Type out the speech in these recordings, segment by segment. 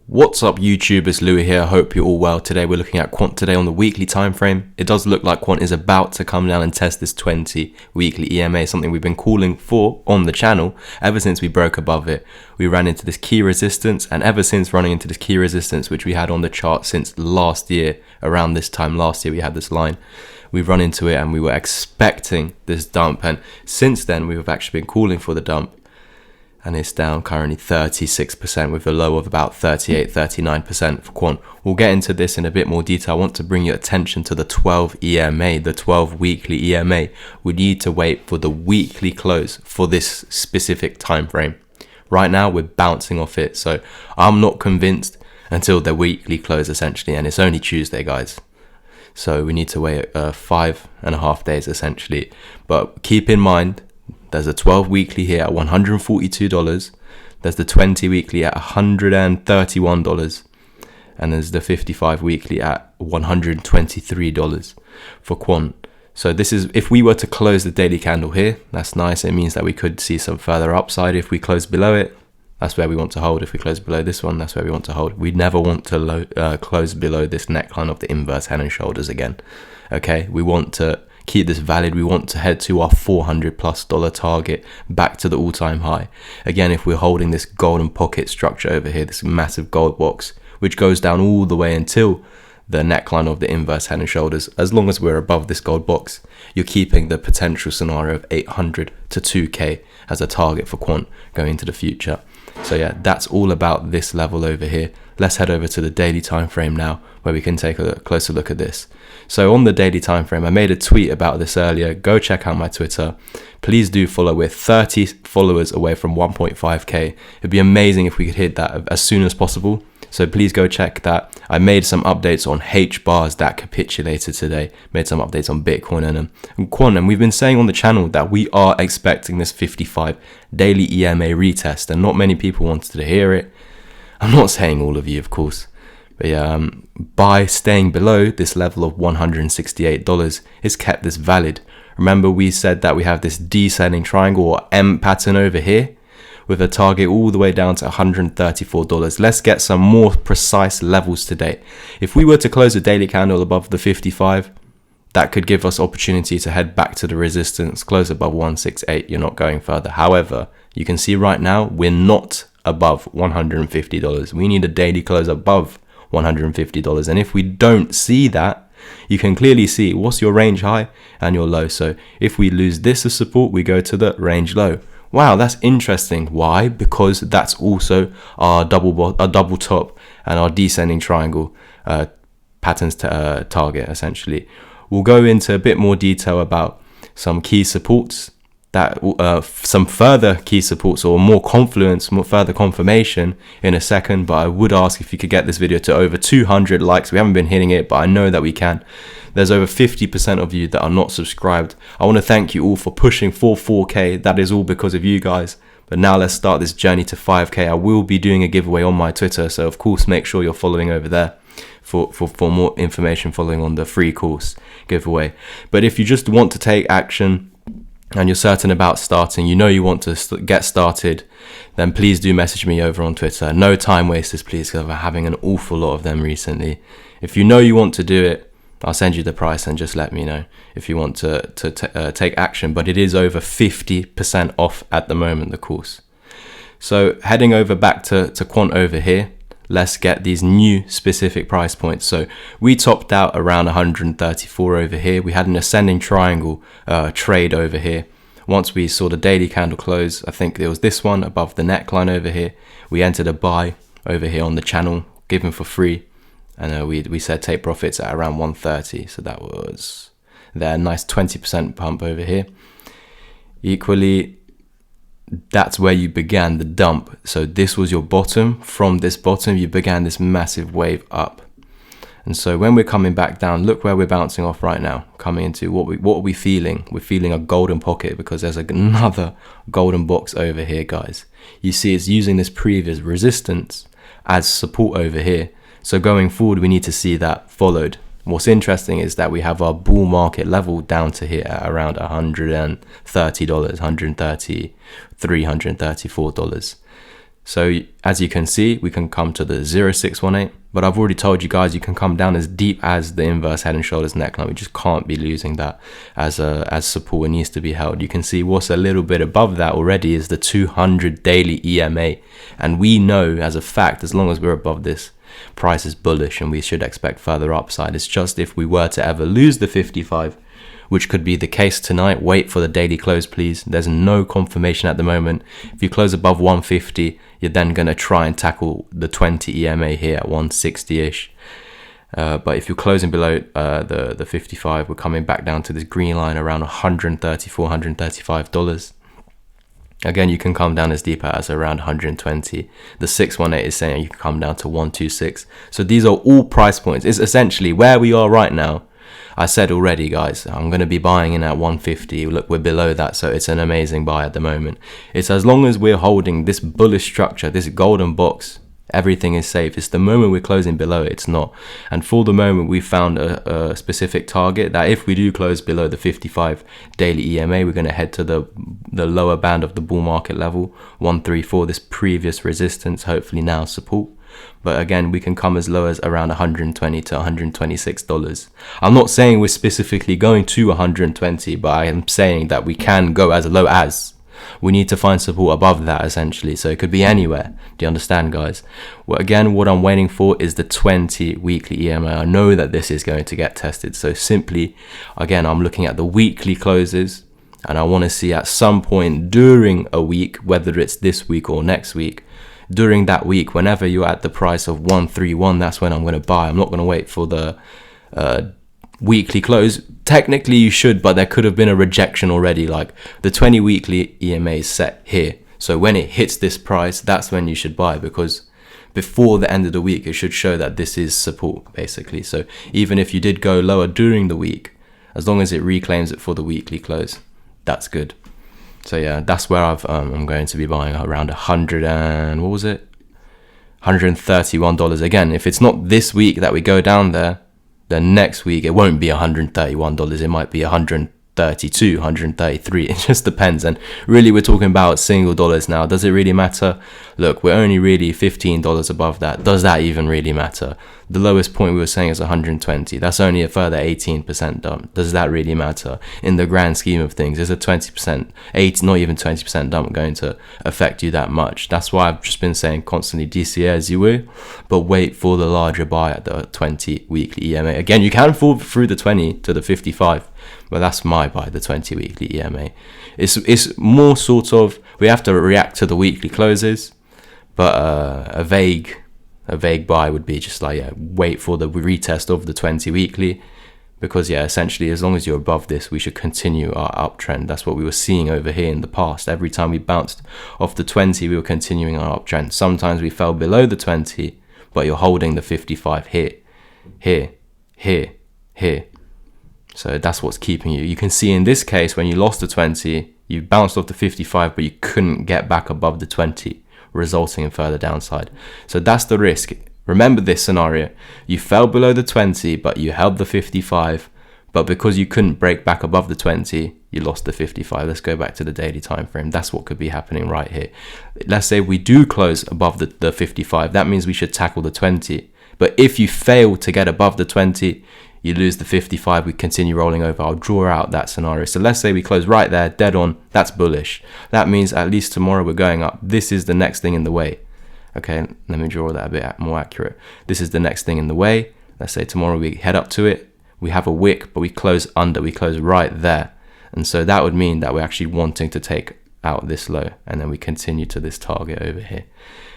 What's up YouTube, it's Louis here. I hope you're all well. Today we're looking at Quant today on the weekly time frame. It does look like Quant is about to come down and test this 20 weekly EMA, something we've been calling for on the channel ever since we broke above it. We ran into this key resistance, and ever since running into this key resistance, which we had on the chart since last year, around this time last year we had this line. We've run into it and we were expecting this dump, and since then we've actually been calling for the dump. And it's down currently 36% with a low of about 38-39% for Quant. We'll get into this in a bit more detail. I want to bring your attention to the 12 EMA, the 12 weekly EMA. We need to wait for the weekly close for this specific time frame. Right now we're bouncing off it, so I'm not convinced until the weekly close essentially, and it's only Tuesday, guys. So we need to wait 5.5 days essentially. But keep in mind, there's a 12 weekly here at $142. There's the 20 weekly at $131. And there's the 55 weekly at $123 for Quant. So this is, if we were to close the daily candle here, that's nice. It means that we could see some further upside. If we close below it, that's where we want to hold. If we close below this one, that's where we want to hold. We never want to close below this neckline of the inverse head and shoulders again. Okay, we want to keep this valid. We want to head to our $400+ target, back to the all-time high. Again, if we're holding this golden pocket structure over here, this massive gold box, which goes down all the way until the neckline of the inverse head and shoulders, as long as we're above this gold box, you're keeping the potential scenario of 800 to 2K as a target for Quant going into the future. So yeah, that's all about this level over here. Let's head over to the daily time frame now, where we can take a closer look at this. So on the daily time frame, I made a tweet about this earlier. Go check out my Twitter. Please do follow. We're 30 followers away from 1.5K. It'd be amazing if we could hit that as soon as possible. So please go check that. I made some updates on H bars that capitulated today. Made some updates on Bitcoin and Quant. And we've been saying on the channel that we are expecting this 55 daily EMA retest, and not many people wanted to hear it. I'm not saying all of you, of course. But yeah, by staying below this level of $168, it's kept this valid. Remember, we said that we have this descending triangle or M pattern over here with a target all the way down to $134. Let's get some more precise levels today. If we were to close a daily candle above the 55, that could give us opportunity to head back to the resistance, close above 168. You're not going further. However, you can see right now we're not above $150. We need a daily close above $150, and if we don't see that, you can clearly see what's your range high and your low. So if we lose this as support, we go to the range low. Wow, that's interesting. Why? Because that's also our double top and our descending triangle patterns to target essentially. We'll go into a bit more detail about some key supports, that some further key supports or more confluence, more further confirmation in a second. But I would ask if you could get this video to over 200 likes. We haven't been hitting it, but I know that we can. There's over 50% of you that are not subscribed. I want to thank you all for pushing for 4K. That is all because of you guys. But now let's start this journey to 5K. I will be doing a giveaway on my Twitter, so of course make sure you're following over there for more information following on the free course giveaway. But if you just want to take action and you're certain about starting, you know you want to get started, then please do message me over on Twitter. No time wasters, please, because I'm having an awful lot of them recently. If you know you want to do it, I'll send you the price and just let me know if you want to take action. But it is over 50% off at the moment, the course. So heading over back to Quant over here, let's get these new specific price points. So we topped out around 134 over here. We had an ascending triangle trade over here. Once we saw the daily candle close, I think there was this one above the neckline over here. We entered a buy over here on the channel, given for free. And we said take profits at around 130. So that was there, nice 20% pump over here. Equally, that's where you began the dump. So this was your bottom. From this bottom, you began this massive wave up. And so when we're coming back down, look where we're bouncing off right now. Coming into what are we feeling? We're feeling a golden pocket because there's another golden box over here, guys. You see it's using this previous resistance as support over here. So going forward, we need to see that followed. What's interesting is that we have our bull market level down to here at around $130, $133, $134. So as you can see, we can come to the 0618, but I've already told you guys you can come down as deep as the inverse head and shoulders neckline. We just can't be losing that as support. It needs to be held. You can see what's a little bit above that already is the 200 daily EMA, and we know as a fact, as long as we're above this, price is bullish and we should expect further upside. It's just if we were to ever lose the 55, which could be the case tonight, wait for the daily close, please. There's no confirmation at the moment. If you close above 150, you're then going to try and tackle the 20 EMA here at 160-ish. But if you're closing below the 55, we're coming back down to this green line around $134, $135. Again, you can come down as deep as around 120. The 618 is saying you can come down to 126. So these are all price points. It's essentially where we are right now. I said already, guys, I'm going to be buying in at 150. Look, we're below that, so it's an amazing buy at the moment. It's as long as we're holding this bullish structure, this golden box, everything is safe. It's the moment we're closing below it, it's not. And for the moment, we found a specific target that if we do close below the 55 daily EMA, we're going to head to the lower band of the bull market level, 134, this previous resistance, hopefully now support. But again, we can come as low as around $120 to $126. I'm not saying we're specifically going to 120, but I am saying that we can go as low as. We need to find support above that, essentially. So it could be anywhere. Do you understand, guys? Well, again, what I'm waiting for is the 20 weekly EMA. I know that this is going to get tested. So simply, again, I'm looking at the weekly closes, and I want to see at some point during a week, whether it's this week or next week, during that week, whenever you're at the price of 131, that's when I'm going to buy. I'm not going to wait for the weekly close. Technically you should, but there could have been a rejection already. Like the 20 weekly EMA is set here, so when it hits this price, that's when you should buy, because before the end of the week it should show that this is support, basically. So even if you did go lower during the week, as long as it reclaims it for the weekly close, that's good. So yeah, that's where I'm going to be buying around $131. Again, if it's not this week that we go down there, then next week it won't be $131. It might be 132, 133. It just depends. And really, we're talking about single dollars now. Does it really matter? Look, we're only really $15 above that. Does that even really matter? The lowest point we were saying is 120. That's only a further 18% dump. Does that really matter in the grand scheme of things? Is a 20%, not even 20% dump going to affect you that much? That's why I've just been saying constantly DCA as you will, but wait for the larger buy at the 20 weekly EMA. Again, you can fall through the 20 to the 55, but that's my buy, the 20 weekly EMA. It's more sort of, we have to react to the weekly closes, but a vague buy would be just like, yeah, wait for the retest of the 20 weekly, because yeah, essentially as long as you're above this, we should continue our uptrend. That's what we were seeing over here in the past. Every time we bounced off the 20, we were continuing our uptrend. Sometimes we fell below the 20, but you're holding the 55 here. So that's what's keeping you. You can see in this case, when you lost the 20, you bounced off the 55, but you couldn't get back above the 20, resulting in further downside. So that's the risk. Remember this scenario. You fell below the 20, but you held the 55, but because you couldn't break back above the 20, you lost the 55. Let's go back to the daily time frame. That's what could be happening right here. Let's say we do close above the 55. That means we should tackle the 20. But if you fail to get above the 20, you lose the 55, we continue rolling over. I'll draw out that scenario. So let's say we close right there, dead on. That's bullish. That means at least tomorrow we're going up. This is the next thing in the way. Okay, let me draw that a bit more accurate. This is the next thing in the way. Let's say tomorrow we head up to it. We have a wick, but we close under. We close right there. And so that would mean that we're actually wanting to take out this low. And then we continue to this target over here.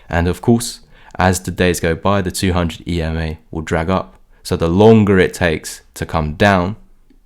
And of course, as the days go by, the 200 EMA will drag up. So the longer it takes to come down,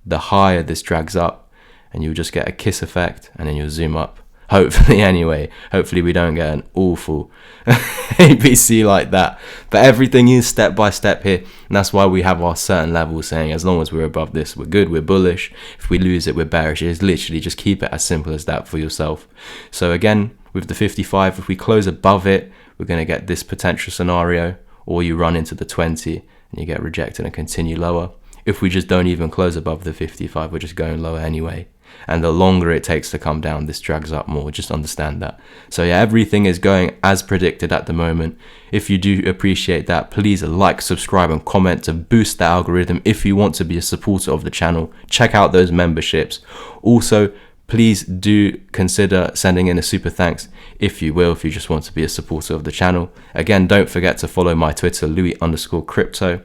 the higher this drags up, and you'll just get a kiss effect, and then you'll zoom up. Hopefully, anyway. Hopefully we don't get an awful ABC like that. But everything is step by step here, and that's why we have our certain levels saying as long as we're above this, we're good, we're bullish. If we lose it, we're bearish. It's literally just keep it as simple as that for yourself. So again, with the 55, if we close above it, we're going to get this potential scenario, or you run into the 20 and you get rejected and continue lower. If we just don't even close above the 55, we're just going lower anyway. and the longer it takes to come down, this drags up more. Just understand that. So yeah, everything is going as predicted at the moment. If you do appreciate that, please like, subscribe and comment to boost the algorithm. If you want to be a supporter of the channel, check out those memberships. Also, please do consider sending in a super thanks if you will, if you just want to be a supporter of the channel. Again, don't forget to follow my Twitter, Louis_crypto.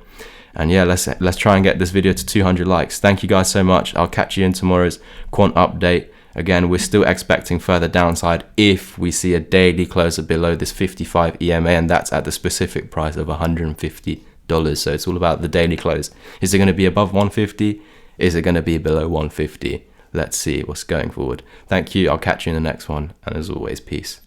And yeah, let's try and get this video to 200 likes. Thank you guys so much. I'll catch you in tomorrow's quant update. Again, we're still expecting further downside if we see a daily closer below this 55 EMA, and that's at the specific price of $150. So it's all about the daily close. Is it going to be above 150? Is it going to be below 150? Let's see what's going forward. Thank you. I'll catch you in the next one. And as always, peace.